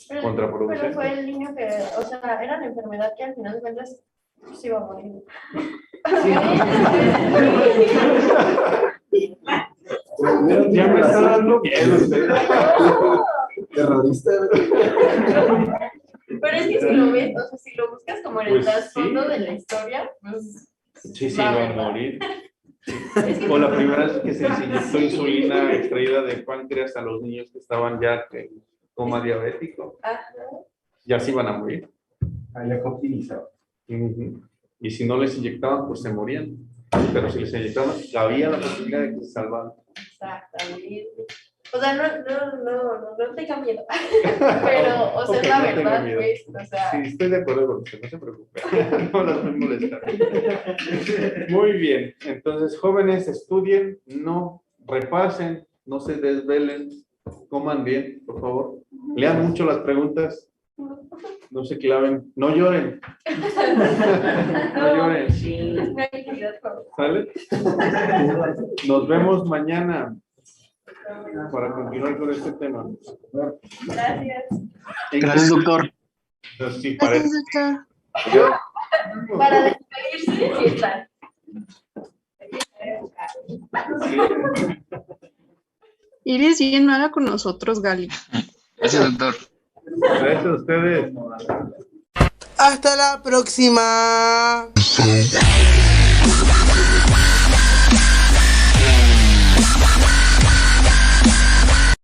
Pero contraproducentes. fue el niño que, o sea, era la enfermedad que al final de cuentas se iba a morir. Ya me está dando miedo usted. Terrorista. Pero es que si lo ves, o sea, si lo buscas como en el Pues trasfondo sí. de la historia, pues Sí, La iba a verdad. morir. es que O la primera vez que se les inyectó insulina extraída de páncreas a los niños que estaban ya en coma diabético, Ajá. ya se iban a morir. Había que optimizar. Ujú. Y si no les inyectaban, pues se morían. Pero si les inyectaban, había la posibilidad de que se salvaran. Exactamente. O sea, no tenga miedo. Pero, o sea, Ok, es la no tenga verdad, miedo. pues, o sea. Sí, estoy de acuerdo con usted, no se preocupe. No las voy a molestar. Muy bien. Entonces, jóvenes, estudien, no repasen, no se desvelen, coman bien, por favor. Lean mucho las preguntas, no se claven, no lloren. No lloren. No hay necesidad, por favor. ¿Sale? Nos vemos mañana para continuar con este tema. Gracias. Gracias, doctor. Entonces, sí, parece. Gracias, doctor. Para despedirse, sí están. Eres bien mala con nosotros, Gali. Gracias, doctor. Gracias a ustedes. Hasta la próxima.